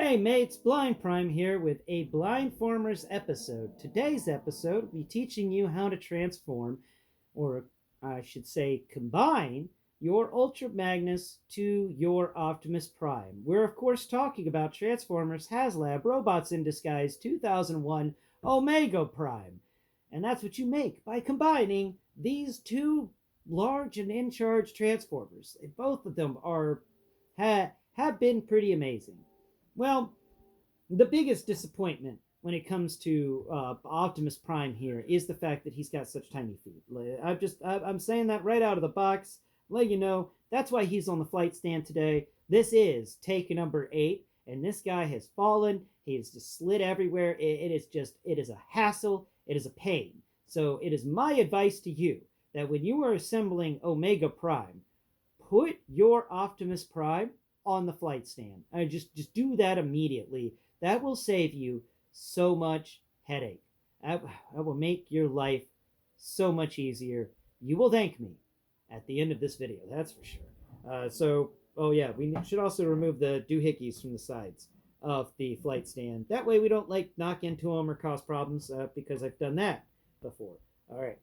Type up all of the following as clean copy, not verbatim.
Hey mates, Blind Prime here with a Blindformers episode. Today's episode will be teaching you how to transform, or I should say combine, your Ultra Magnus to your Optimus Prime. We're of course talking about Transformers Haslab Robots in Disguise 2001 Omega Prime. And that's what you make by combining these two large and in-charge Transformers. Both of them have been pretty amazing. Well, the biggest disappointment when it comes to Optimus Prime here is the fact that he's got such tiny feet. I'm saying that right out of the box. Let you know that's why he's on the flight stand today. This is take number 8, and this guy has fallen. He has just slid everywhere. It is a hassle. It is a pain. So it is my advice to you that when you are assembling Omega Prime, put your Optimus Prime on the flight stand. Just do that immediately. That will save you so much headache. That will make your life so much easier. You will thank me at the end of this video, that's for sure. Oh yeah, we should also remove the doohickeys from the sides of the flight stand. That way we don't knock into them or cause problems because I've done that before. All right.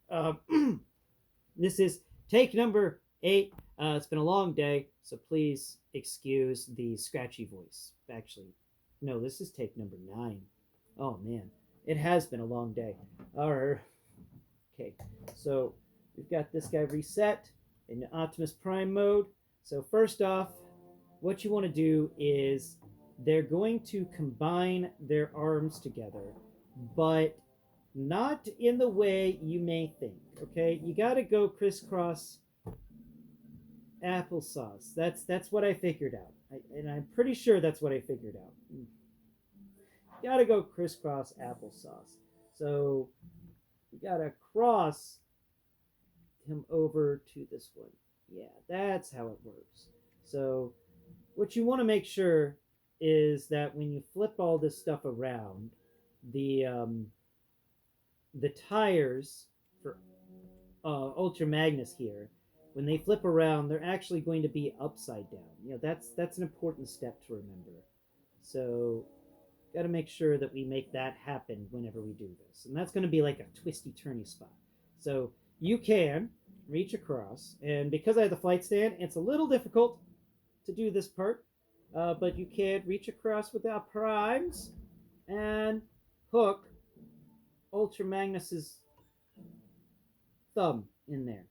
This is take number 8. It's been a long day, so please excuse the scratchy voice. Actually, no, this is take number 9. Oh man, it has been a long day. Alright. Okay, so we've got this guy reset in Optimus Prime mode. So first off, what you want to do is they're going to combine their arms together, but not in the way you may think. Okay, you got to go crisscross applesauce. That's what I figured out, and I'm pretty sure that's what I figured out. You gotta go crisscross applesauce. So you gotta cross him over to this one. Yeah, that's how it works. So what you want to make sure is that when you flip all this stuff around, the tires for Ultra Magnus here, when they flip around, they're actually going to be upside down. You know, that's an important step to remember. So got to make sure that we make that happen whenever we do this. And that's going to be like a twisty turny spot. So you can reach across, and because I have the flight stand, it's a little difficult to do this part, but you can reach across without primes and hook Ultra Magnus's thumb in there.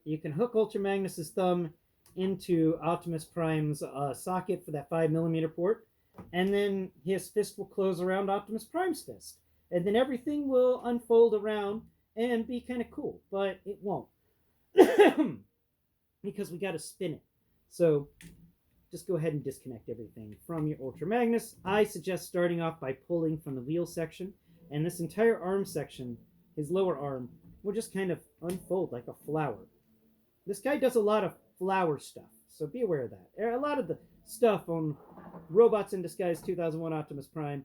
You can hook Ultra Magnus's thumb into Optimus Prime's socket for that 5mm port, and then his fist will close around Optimus Prime's fist. And then everything will unfold around and be kind of cool, but it won't. Because we got to spin it. So just go ahead and disconnect everything from your Ultra Magnus. I suggest starting off by pulling from the wheel section, and this entire arm section, his lower arm, will just kind of unfold like a flower. This guy does a lot of flower stuff, so be aware of that. A lot of the stuff on Robots in Disguise 2001 Optimus Prime,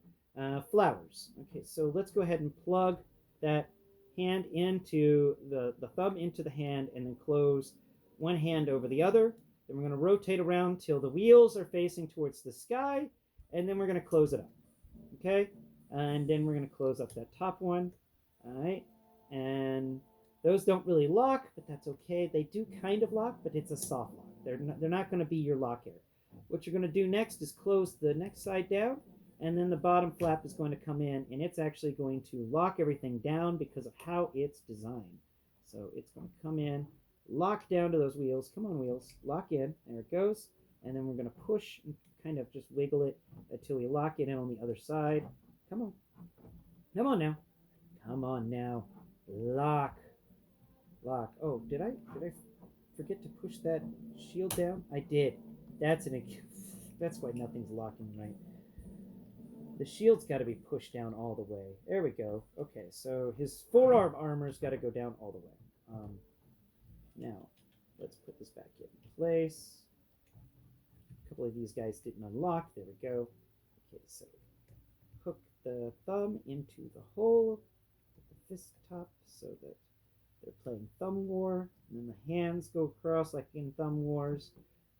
flowers. Okay, so let's go ahead and plug that hand into the thumb into the hand, and then close one hand over the other. Then we're going to rotate around till the wheels are facing towards the sky, and then we're going to close it up. Okay, and then we're going to close up that top one. All right, and those don't really lock, but that's okay. They do kind of lock, but it's a soft lock. They're not going to be your lock here. What you're going to do next is close the next side down, and then the bottom flap is going to come in, and it's actually going to lock everything down because of how it's designed. So it's going to come in, lock down to those wheels. Come on, wheels. Lock in. There it goes. And then we're going to push and kind of just wiggle it until we lock it in on the other side. Come on. Come on now. Come on now. Lock. Lock. Oh, did I forget to push that shield down? I did. That's why nothing's locking right. The shield's got to be pushed down all the way. There we go. Okay, so his forearm armor's got to go down all the way. Now, let's put this back in place. A couple of these guys didn't unlock. There we go. Okay, so hook the thumb into the hole at the fist top so that they're playing Thumb War. And then the hands go across like in Thumb Wars.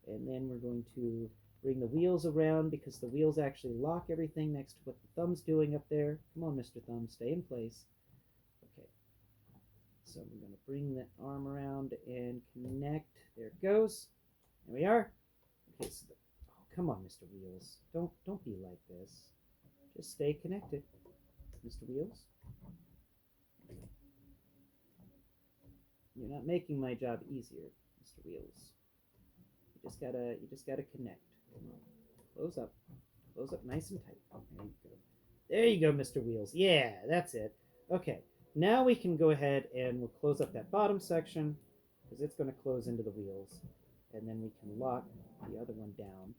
And then we're going to bring the wheels around because the wheels actually lock everything next to what the thumb's doing up there. Come on, Mr. Thumb, stay in place. Okay, so we're going to bring that arm around and connect. There it goes. There we are. Okay, so oh, come on, Mr. Wheels. Don't be like this. Just stay connected, Mr. Wheels. You're not making my job easier, Mr. Wheels. You just gotta connect. Come on. Close up. Close up nice and tight. There you go. There you go, Mr. Wheels. Yeah, that's it. Okay. Now we can go ahead and we'll close up that bottom section because it's going to close into the wheels. And then we can lock the other one down.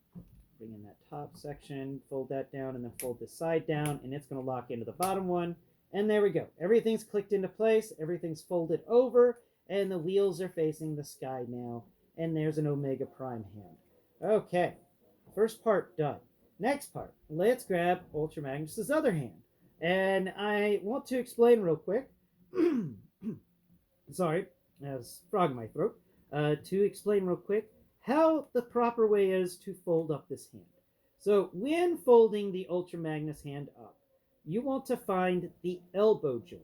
Bring in that top section, fold that down, and then fold this side down, and it's going to lock into the bottom one. And there we go. Everything's clicked into place. Everything's folded over, and the wheels are facing the sky now. And there's an Omega Prime hand. Okay, first part done. Next part, let's grab Ultra Magnus's other hand. And I want to explain real quick. Sorry, I have a frog in my throat. To explain real quick how the proper way is to fold up this hand. So when folding the Ultra Magnus hand up, you want to find the elbow joint.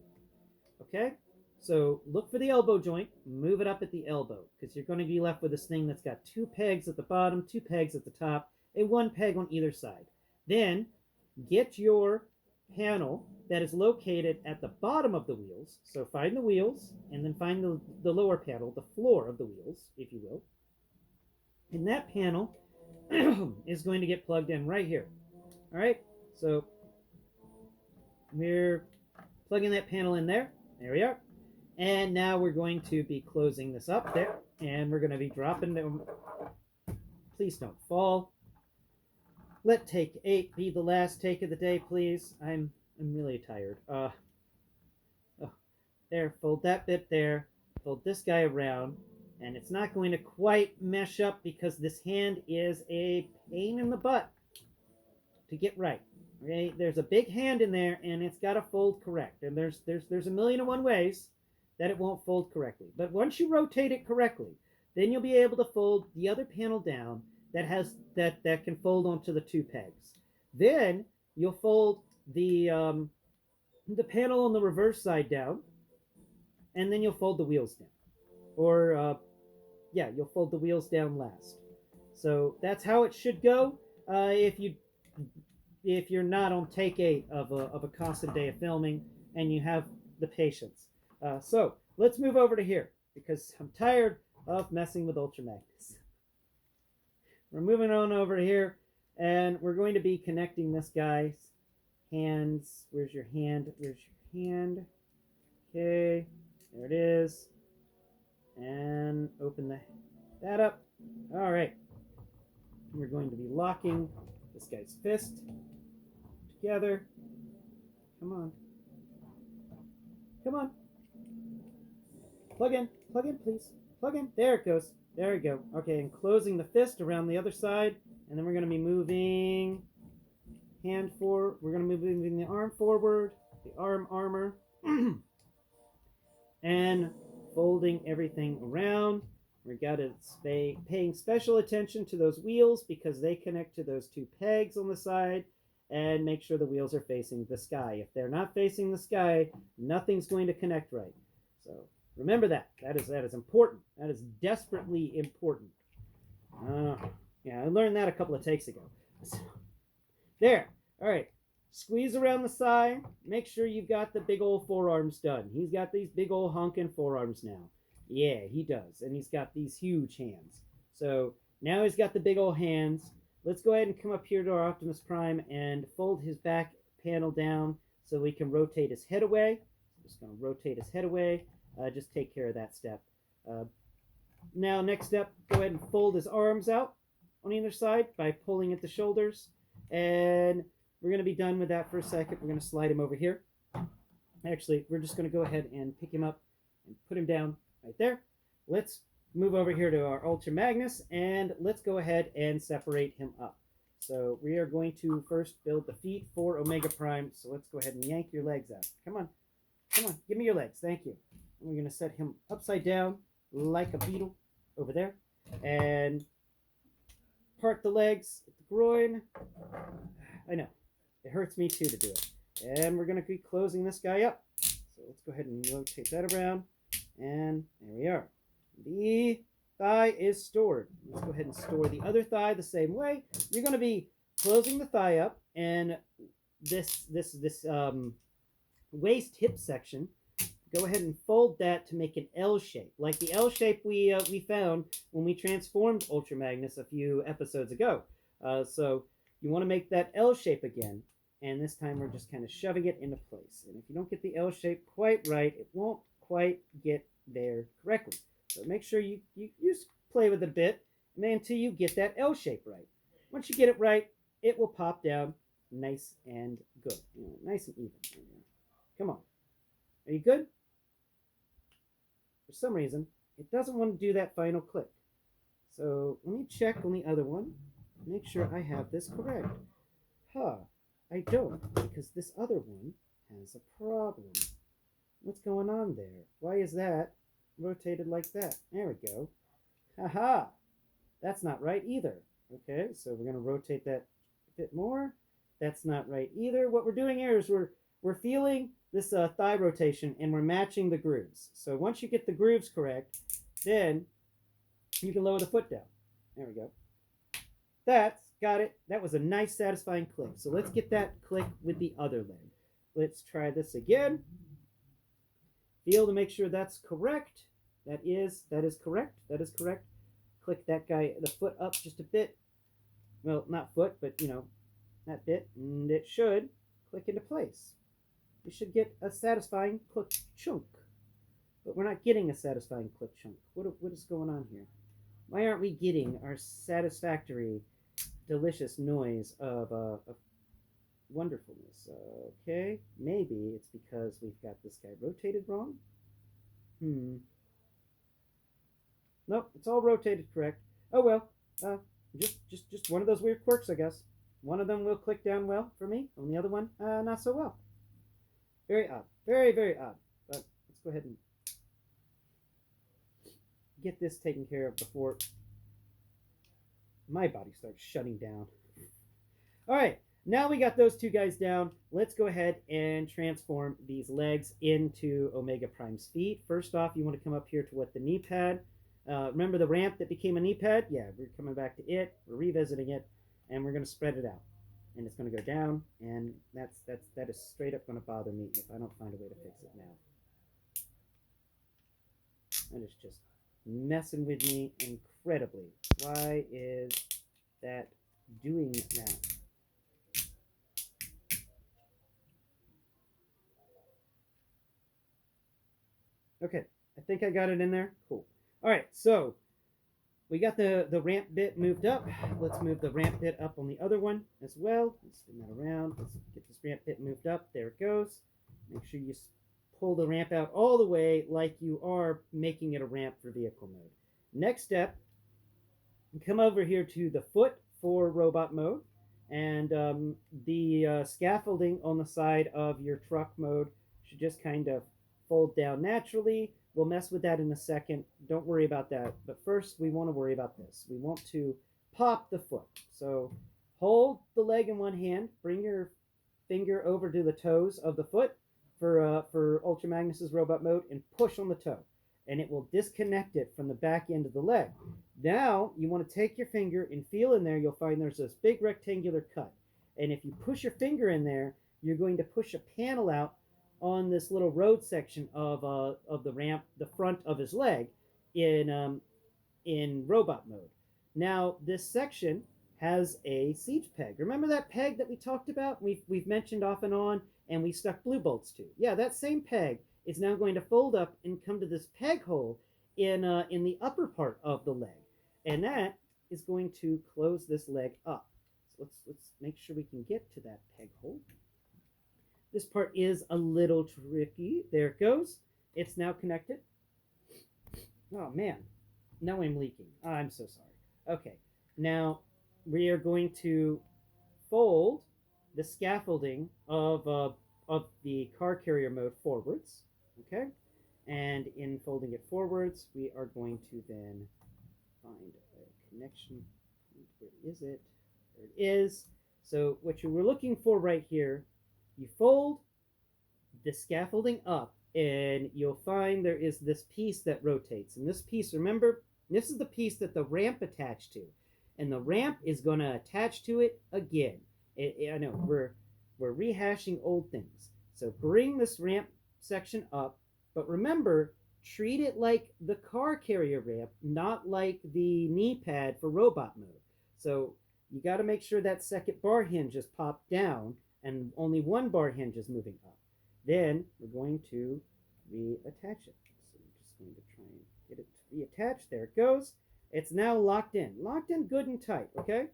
Okay? So look for the elbow joint, move it up at the elbow, because you're going to be left with this thing that's got 2 pegs at the bottom, 2 pegs at the top, and 1 peg on either side. Then get your panel that is located at the bottom of the wheels. So find the wheels, and then find the lower panel, the floor of the wheels, if you will. And that panel is going to get plugged in right here. All right? So we're plugging that panel in there. There we are. And now we're going to be closing this up there. And we're going to be dropping them. Please don't fall. Let take 8 be the last take of the day, please. I'm really tired. Oh, there, fold that bit there. Fold this guy around. And it's not going to quite mesh up because this hand is a pain in the butt to get right. Okay? There's a big hand in there, and it's got to fold correct. And there's a million and one ways that it won't fold correctly. But once you rotate it correctly, then you'll be able to fold the other panel down that can fold onto the 2 pegs. Then you'll fold the panel on the reverse side down, and then you'll fold the wheels down. Or yeah, you'll fold the wheels down last. So that's how it should go. If you're not on take 8 of a constant day of filming and you have the patience. So let's move over to here because I'm tired of messing with Ultra Magnus. We're moving on over here, and we're going to be connecting this guy's hands. Where's your hand? Where's your hand? Okay, there it is. And open that up. All right. We're going to be locking this guy's fist together. Come on. Come on. Plug in, please. Plug in. There it goes. There we go. Okay, and closing the fist around the other side. And then we're going to be moving hand forward. We're going to be moving the arm forward, the armor, and folding everything around. We got to paying special attention to those wheels because they connect to those 2 pegs on the side, and make sure the wheels are facing the sky. If they're not facing the sky, nothing's going to connect right. So remember that. That is important. That is desperately important. Yeah, I learned that a couple of takes ago. There. All right. Squeeze around the side. Make sure you've got the big old forearms done. He's got these big old honking forearms now. Yeah, he does. And he's got these huge hands. So now he's got the big old hands. Let's go ahead and come up here to our Optimus Prime and fold his back panel down so we can rotate his head away. Just going to rotate his head away. Just take care of that step. Now, next step, go ahead and fold his arms out on either side by pulling at the shoulders. And we're going to be done with that for a second. We're going to slide him over here. Actually, we're just going to go ahead and pick him up and put him down right there. Let's move over here to our Ultra Magnus, and let's go ahead and separate him up. So we are going to first build the feet for Omega Prime. So let's go ahead and yank your legs out. Come on. Come on. Give me your legs. Thank you. And we're going to set him upside down like a beetle over there. And part the legs at the groin. I know. It hurts me too to do it. And we're going to be closing this guy up. So let's go ahead and rotate that around. And there we are. The thigh is stored. Let's go ahead and store the other thigh the same way. You're going to be closing the thigh up, and this waist hip section, go ahead and fold that to make an L shape, like the L shape we found when we transformed Ultra Magnus a few episodes ago. So you want to make that L shape again, and this time we're just kind of shoving it into place. And if you don't get the L shape quite right, it won't quite get there correctly. So make sure you play with it a bit until you get that L shape right. Once you get it right, it will pop down nice and good, nice and even. Come on. Are you good? For some reason, it doesn't want to do that final click. So let me check on the other one. Make sure I have this correct. I don't, because this other one has a problem. What's going on there? Why is that rotated like that? There we go. Haha! That's not right either. Okay, so we're going to rotate that a bit more. That's not right either. What we're doing here is we're feeling this thigh rotation, and we're matching the grooves. So once you get the grooves correct, then you can lower the foot down. There we go. That's got it. That was a nice, satisfying click. So let's get that click with the other leg. Let's try this again. Feel to make sure that's correct. That is correct. That is correct. Click that guy, the foot up just a bit. Well, not foot, but that bit, and it should click into place. We should get a satisfying click chunk, but we're not getting a satisfying click chunk. What is going on here? Why aren't we getting our satisfactory, delicious noise of wonderfulness? Okay, maybe it's because we've got this guy rotated wrong. Nope, it's all rotated correct. Oh well, just one of those weird quirks, I guess. One of them will click down well for me, and the other one, not so well. Very odd. Very, very odd. But let's go ahead and get this taken care of before my body starts shutting down. All right, now we got those two guys down. Let's go ahead and transform these legs into Omega Prime's feet. First off, you want to come up here to what the knee pad. Remember the ramp that became a knee pad? Yeah, we're coming back to it. We're revisiting it, and we're going to spread it out. And it's going to go down, and that is straight up going to bother me if I don't find a way to fix it now. That is just messing with me incredibly. Why is that doing that? Okay, I think I got it in there. Cool. All right, so we got the ramp bit moved up. Let's move the ramp bit up on the other one as well. Let's spin that around. Let's get this ramp bit moved up. There it goes. Make sure you pull the ramp out all the way like you are making it a ramp for vehicle mode. Next step, come over here to the foot for robot mode. And the scaffolding on the side of your truck mode should just kind of fold down naturally. We'll mess with that in a second. Don't worry about that. But first, we want to worry about this. We want to pop the foot. So hold the leg in one hand. Bring your finger over to the toes of the foot for Ultra Magnus's robot mode, and push on the toe. And it will disconnect it from the back end of the leg. Now, you want to take your finger and feel in there. You'll find there's this big rectangular cut. And if you push your finger in there, you're going to push a panel out on this little road section of the ramp, the front of his leg, in robot mode. Now, this section has a siege peg. Remember that peg that we talked about? We've mentioned off and on, and we stuck blue bolts to. Yeah, that same peg is now going to fold up and come to this peg hole in the upper part of the leg, and that is going to close this leg up. So let's make sure we can get to that peg hole. This part is a little tricky. There it goes. It's now connected. Oh man, now I'm leaking. I'm so sorry. Okay, now we are going to fold the scaffolding of the car carrier mode forwards. Okay, and in folding it forwards, we are going to then find a connection Where is it? There it is. So what you were looking for right here, you fold the scaffolding up, and you'll find there is this piece that rotates. And this piece, remember, this is the piece that the ramp attached to. And the ramp is going to attach to it again. I know, we're rehashing old things. So bring this ramp section up, but remember, treat it like the car carrier ramp, not like the knee pad for robot mode. So you got to make sure that second bar hinge is popped down and only one bar hinge is moving up. Then we're going to reattach it. So I'm just going to try and get it reattached. There it goes. It's now locked in. Locked in good and tight, okay?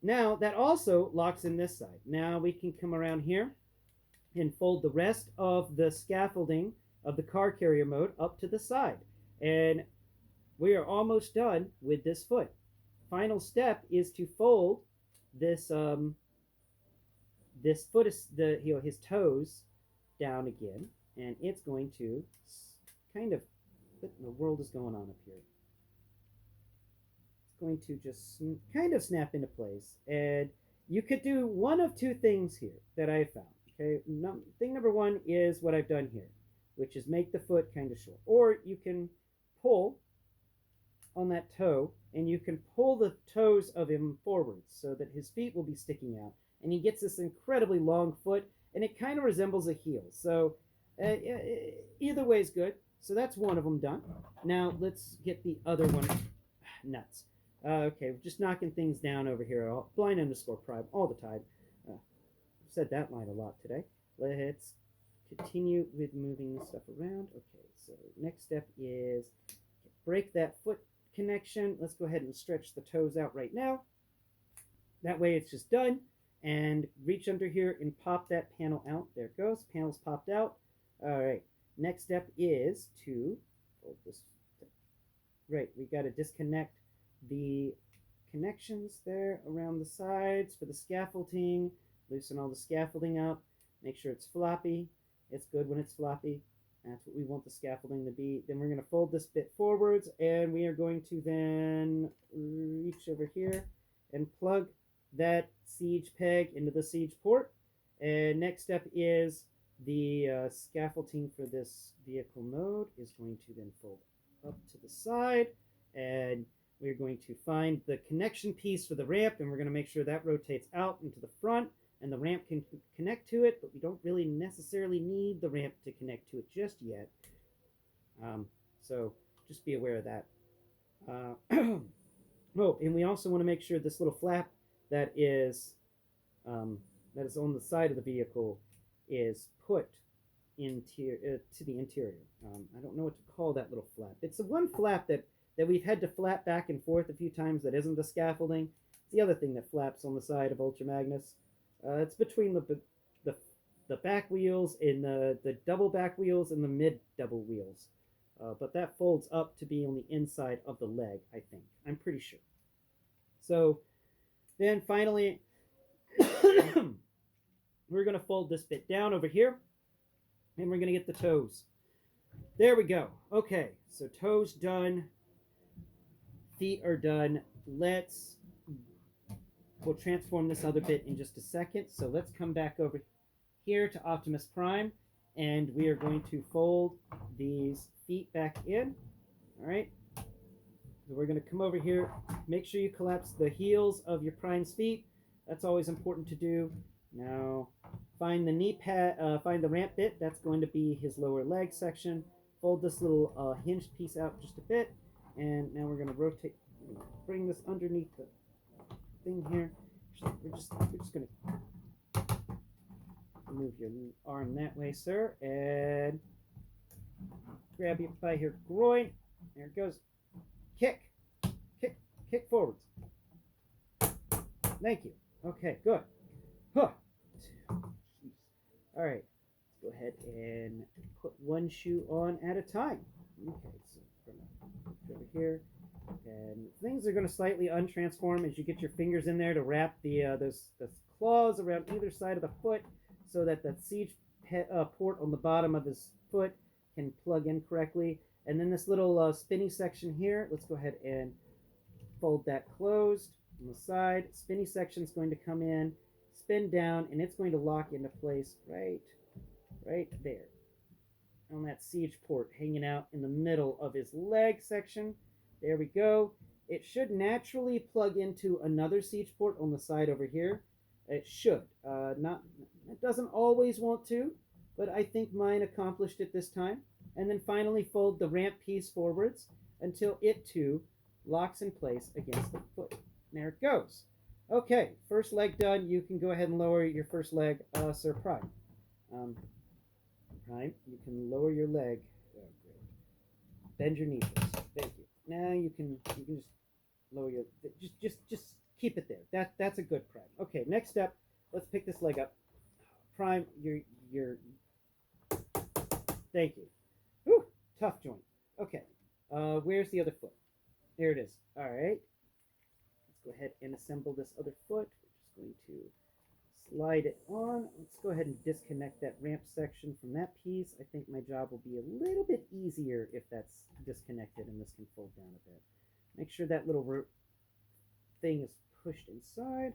Now that also locks in this side. Now we can come around here and fold the rest of the scaffolding of the car carrier mode up to the side. And we are almost done with this foot. Final step is to fold this this foot is his toes down again, and it's going to kind of, what in the world is going on up here? It's going to just kind of snap into place, and you could do one of two things here that I found. Okay, thing number one is what I've done here, which is make the foot kind of short, or you can pull on that toe, and you can pull the toes of him forwards so that his feet will be sticking out, and he gets this incredibly long foot, and it kind of resembles a heel. So either way is good. So that's one of them done. Now let's get the other one. Nuts. Okay, we're just knocking things down over here. Blind_prime all the time. I've said that line a lot today. Let's continue with moving stuff around. Okay, so next step is break that foot connection. Let's go ahead and stretch the toes out right now. That way it's just done. And reach under here and pop that panel out. There it goes. Panel's popped out. All right. Next step is to fold this. Right. We got to disconnect the connections there around the sides for the scaffolding. Loosen all the scaffolding up. Make sure it's floppy. It's good when it's floppy. That's what we want the scaffolding to be. Then we're going to fold this bit forwards, and we are going to then reach over here and plug that siege peg into the siege port. And next step is the scaffolding for this vehicle mode is going to then fold up to the side, and we're going to find the connection piece for the ramp, and we're going to make sure that rotates out into the front, and the ramp can connect to it, but we don't really necessarily need the ramp to connect to it just yet. So just be aware of that. Oh, and we also want to make sure this little flap that is on the side of the vehicle is put to the interior. I don't know what to call that little flap. It's the one flap that we've had to flap back and forth a few times that isn't the scaffolding. It's the other thing that flaps on the side of Ultra Magnus. It's between the back wheels and the double back wheels and the mid double wheels. But that folds up to be on the inside of the leg, I think. I'm pretty sure. So then finally, we're going to fold this bit down over here, and we're going to get the toes. There we go. Okay, so toes done. Feet are done. We'll transform this other bit in just a second. So let's come back over here to Optimus Prime, and we are going to fold these feet back in. All right. So we're going to come over here. Make sure you collapse the heels of your Prime's feet. That's always important to do. Now, find the knee pad. Find the ramp bit. That's going to be his lower leg section. Fold this little hinged piece out just a bit, and now we're going to rotate. Bring this underneath the thing here. We're just going to move your arm that way, sir, and grab you by your groin. There it goes. Kick forwards. Thank you. Okay, good. Huh. All right, let's go ahead and put one shoe on at a time. Okay, so we're gonna go over here, and things are going to slightly untransform as you get your fingers in there to wrap those claws around either side of the foot, so that the siege port on the bottom of his foot can plug in correctly. And then this little spinny section here, let's go ahead and fold that closed on the side. Spinny section is going to come in, spin down, and it's going to lock into place right there on that siege port hanging out in the middle of his leg section. There we go. It should naturally plug into another siege port on the side over here. It should. It doesn't always want to, but I think mine accomplished it this time. And then finally fold the ramp piece forwards until it too locks in place against the foot. There it goes. Okay, first leg done. You can go ahead and lower your first leg, Sir Prime. Prime, you can lower your leg. Oh, great. Bend your knee first. Thank you. Now you can just lower your. Just keep it there. That's a good Prime. Okay, next step. Let's pick this leg up. Prime, you're. Thank you. Whew, tough joint. Okay, where's the other foot? There it is. All right. Let's go ahead and assemble this other foot. We're just going to slide it on. Let's go ahead and disconnect that ramp section from that piece. I think my job will be a little bit easier if that's disconnected and this can fold down a bit. Make sure that little thing is pushed inside.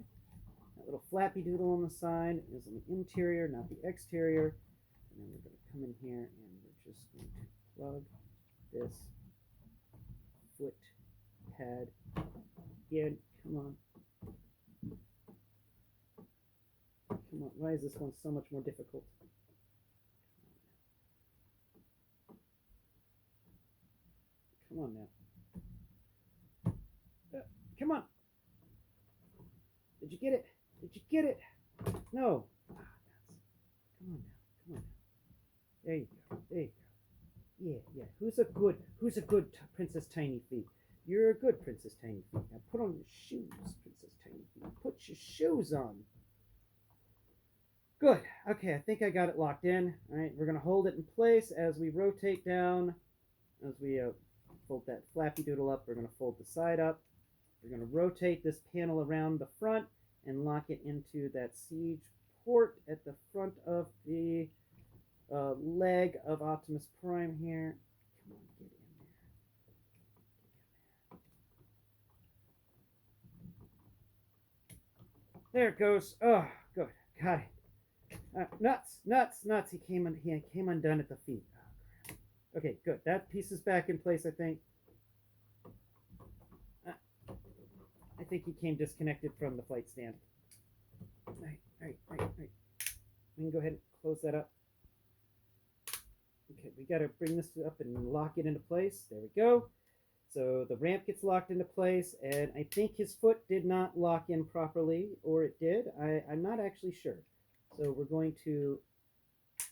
That little flappy doodle on the side is on the interior, not the exterior. And then we're going to come in here and we're just going to plug this foot pad in. Come on. Come on. Why is this one so much more difficult? Come on now. Come on. Did you get it? Did you get it? No. Come on now. Come on now. There you go. There you go. Yeah. Who's a good Princess Tiny Feet? You're a good Princess Tiny Feet. Now put on your shoes, Princess Tiny Feet. Put your shoes on. Good. Okay, I think I got it locked in. All right, we're going to hold it in place as we rotate down. As we fold that flappy doodle up, we're going to fold the side up. We're going to rotate this panel around the front and lock it into that siege port at the front of the leg of Optimus Prime here. Come on, get in there. There it goes. Oh, good. Got it. Nuts. He came undone at the feet. Oh, crap. Okay, good. That piece is back in place, I think. I think he came disconnected from the flight stand. Right. We can go ahead and close that up. Okay, we got to bring this up and lock it into place. There we go. So the ramp gets locked into place, and I think his foot did not lock in properly, or it did. I'm not actually sure. So we're going to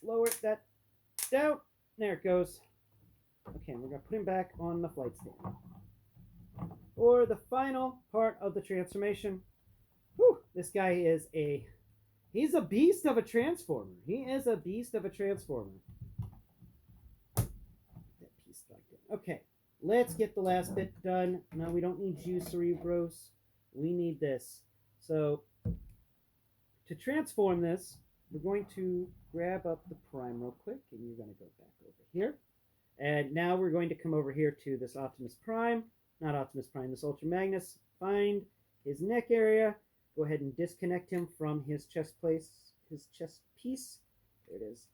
lower that down. There it goes. Okay, and we're going to put him back on the flight stand. For the final part of the transformation. Whew, this guy is he's a beast of a transformer. He is a beast of a transformer. That piece like that. Okay, let's get the last bit done. No, we don't need you, Cerebros. We need this. So to transform this, we're going to grab up the Prime real quick, and you're going to go back over here. And now we're going to come over here to this Optimus Prime. Not Optimus Prime, this Ultra Magnus. Find his neck area. Go ahead and disconnect him from his chest piece. There it is.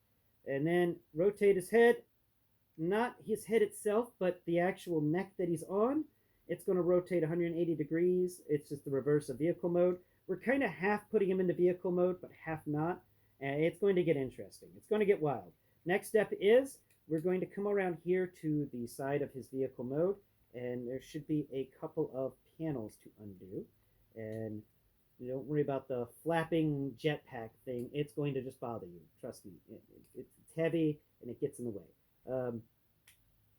And then rotate his head. Not his head itself, but the actual neck that he's on. It's going to rotate 180 degrees. It's just the reverse of vehicle mode. We're kind of half putting him into vehicle mode, but half not. And it's going to get interesting. It's going to get wild. Next step is we're going to come around here to the side of his vehicle mode. And there should be a couple of panels to undo. And don't worry about the flapping jetpack thing. It's going to just bother you. Trust me. It's heavy and it gets in the way.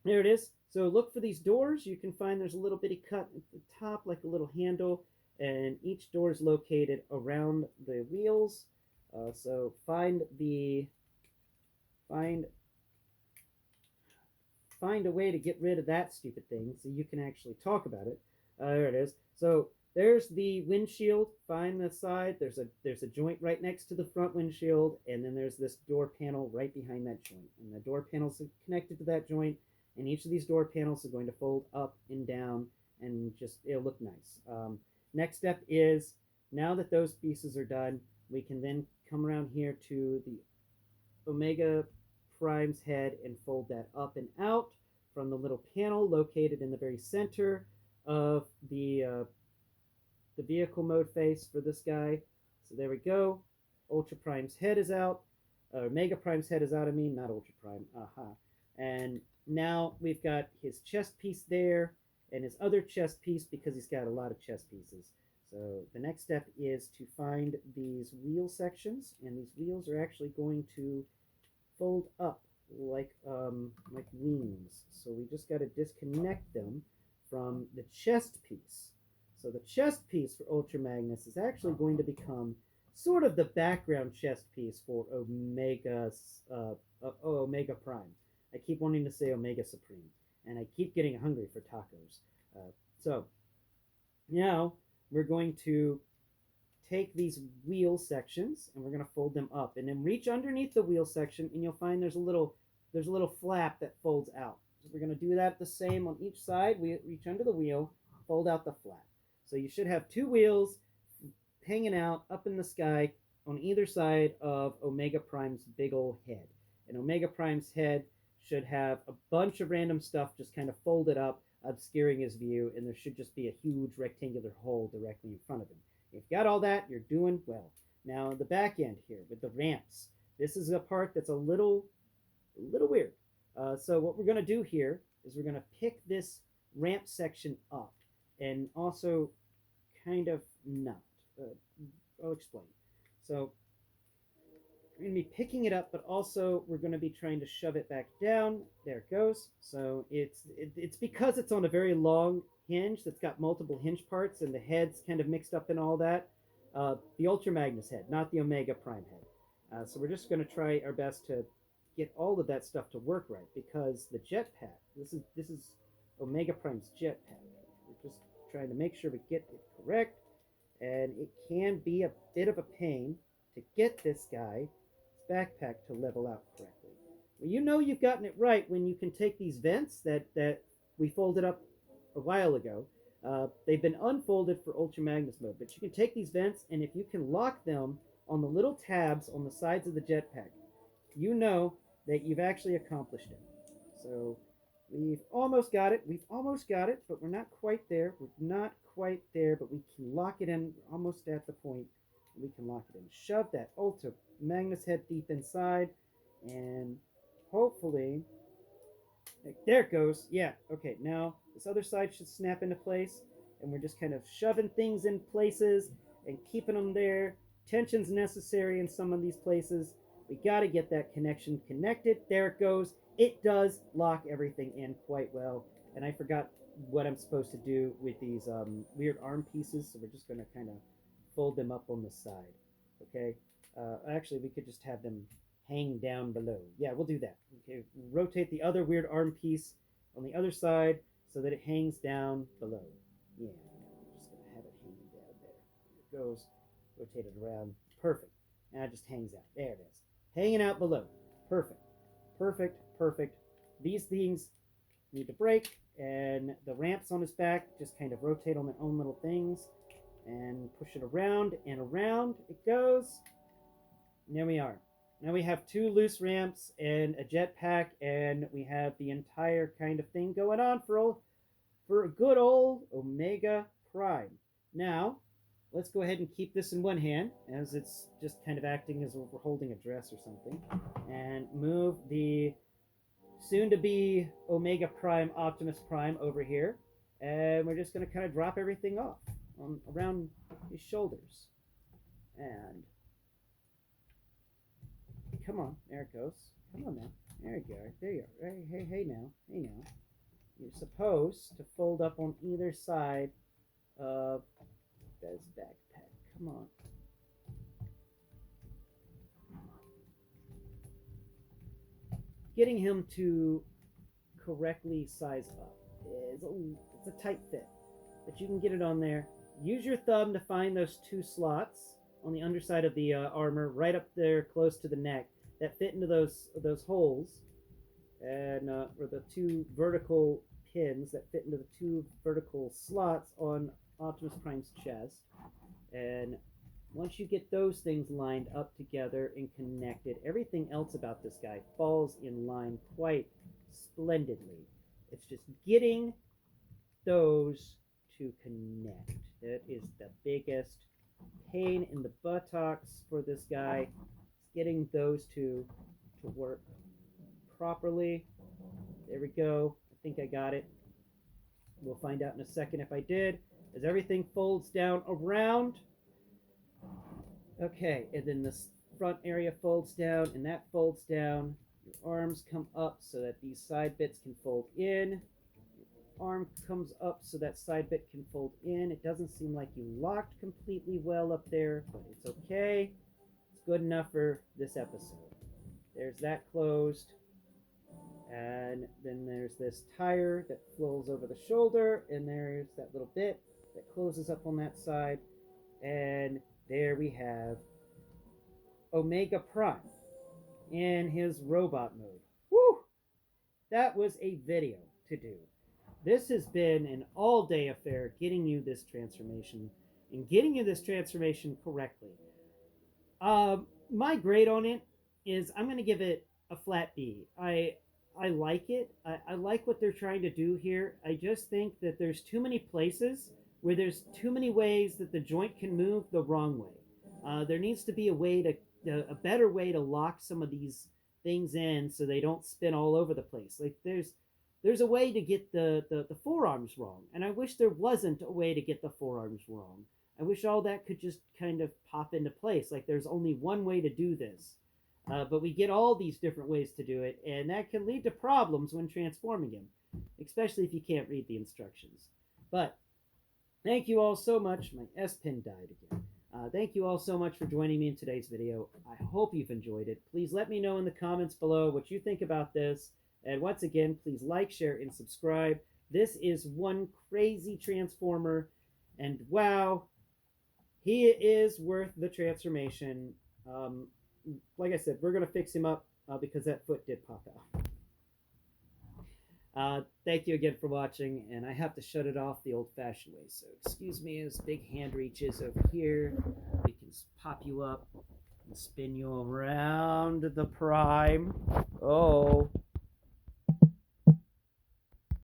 There it is. So look for these doors. You can find there's a little bitty cut at the top, like a little handle. And each door is located around the wheels. So find a way to get rid of that stupid thing so you can actually talk about it. There it is. So there's the windshield. Find the side. There's a joint right next to the front windshield, and then there's this door panel right behind that joint. And the door panels are connected to that joint, and each of these door panels are going to fold up and down and just it'll look nice. Next step is, now that those pieces are done, we can then come around here to the Omega Prime's head and fold that up and out from the little panel located in the very center of the vehicle mode face for this guy. So there we go. Ultra Prime's head is out. Omega Prime's head is out, I mean, not Ultra Prime. Aha. And now we've got his chest piece there and his other chest piece because he's got a lot of chest pieces. So the next step is to find these wheel sections, and these wheels are actually going to fold up like wings. So we just got to disconnect them from the chest piece. So the chest piece for Ultra Magnus is actually going to become sort of the background chest piece for Omega Prime. I keep wanting to say Omega Supreme, and I keep getting hungry for tacos. So now we're going to take these wheel sections and we're going to fold them up, and then reach underneath the wheel section, and you'll find there's a little flap that folds out. So we're going to do that the same on each side. We reach under the wheel, fold out the flap. So you should have two wheels hanging out up in the sky on either side of Omega Prime's big old head. And Omega Prime's head should have a bunch of random stuff just kind of folded up, obscuring his view, and there should just be a huge rectangular hole directly in front of him. If you've got all that, you're doing well. Now the back end here with the ramps. This is a part that's a little weird. So what we're going to do here is we're going to pick this ramp section up and also kind of not. I'll explain. So we're going to be picking it up, but also we're going to be trying to shove it back down. There it goes. So it's because it's on a very long hinge that's got multiple hinge parts, and the head's kind of mixed up in all that. The Ultra Magnus head, not the Omega Prime head. So we're just going to try our best to get all of that stuff to work right, because the jetpack, this is Omega Prime's jetpack. We're just trying to make sure we get it correct, and it can be a bit of a pain to get this guy's backpack to level out correctly. Well, you know you've gotten it right when you can take these vents that we folded up a while ago. They've been unfolded for Ultra Magnus mode, but you can take these vents, and if you can lock them on the little tabs on the sides of the jetpack, you know that you've actually accomplished it. So we've almost got it. But we're not quite there. But we can lock it in. We're almost at the point we can lock it in. Shove that Ultra Magnus head deep inside, and hopefully, there it goes. Yeah, okay, now this other side should snap into place, and we're just kind of shoving things in places and keeping them there. Tension's necessary in some of these places. We got to get that connection connected. There it goes. It does lock everything in quite well, and I forgot what I'm supposed to do with these weird arm pieces, so we're just going to kind of fold them up on the side. Okay, actually we could just have them hang down below. Yeah, we'll do that. Okay, rotate the other weird arm piece on the other side so that it hangs down below. Yeah, we're just gonna have it hanging down there. There it goes. Rotate it around. Perfect. Now it just hangs out. There it is. Hanging out below. Perfect. Perfect. Perfect. These things need to break, and the ramps on his back just kind of rotate on their own little things and push it around, and around it goes. And there we are. Now we have two loose ramps and a jetpack, and we have the entire kind of thing going on for a good old Omega Prime. Now, let's go ahead and keep this in one hand, as it's just kind of acting as if we're holding a dress or something, and move the soon-to-be Omega Prime Optimus Prime over here, and we're just going to kind of drop everything off around his shoulders. And come on, there it goes. Come on now. There you go. There you are. Hey now. You're supposed to fold up on either side of this backpack. Come on. Getting him to correctly size up it's a tight fit, but you can get it on there. Use your thumb to find those two slots on the underside of the armor, right up there close to the neck, that fit into those holes, and or the two vertical pins that fit into the two vertical slots on Optimus Prime's chest. And once you get those things lined up together and connected, everything else about this guy falls in line quite splendidly. It's just getting those to connect. That is the biggest pain in the buttocks for this guy. Getting those two to work properly. There we go. I think I got it. We'll find out in a second if I did. As everything folds down around. Okay, and then this front area folds down, and that folds down. Your arms come up so that these side bits can fold in. Your arm comes up so that side bit can fold in. It doesn't seem like you locked completely well up there, but it's okay. It's good enough for this episode. There's that closed. And then there's this tire that flows over the shoulder, and there's that little bit that closes up on that side. And there we have Omega Prime in his robot mode. Woo! That was a video to do. This has been an all-day affair getting you this transformation and getting you this transformation correctly. My grade on it is I'm going to give it a flat B. I like it. I like what they're trying to do here. I just think that there's too many places where there's too many ways that the joint can move the wrong way. There needs to be a better way to lock some of these things in so they don't spin all over the place. Like there's a way to get the forearms wrong, and I wish there wasn't a way to get the forearms wrong. I wish all that could just kind of pop into place. Like there's only one way to do this. But we get all these different ways to do it, and that can lead to problems when transforming him, especially if you can't read the instructions. But thank you all so much. My S Pen died again. Thank you all so much for joining me in today's video. I hope you've enjoyed it. Please let me know in the comments below what you think about this. And once again, please like, share, and subscribe. This is one crazy transformer, and wow, he is worth the transformation. Like I said, we're going to fix him up because that foot did pop out. Thank you again for watching, and I have to shut it off the old-fashioned way, so excuse me as big hand reaches over here. We can pop you up and spin you around the Prime. Oh.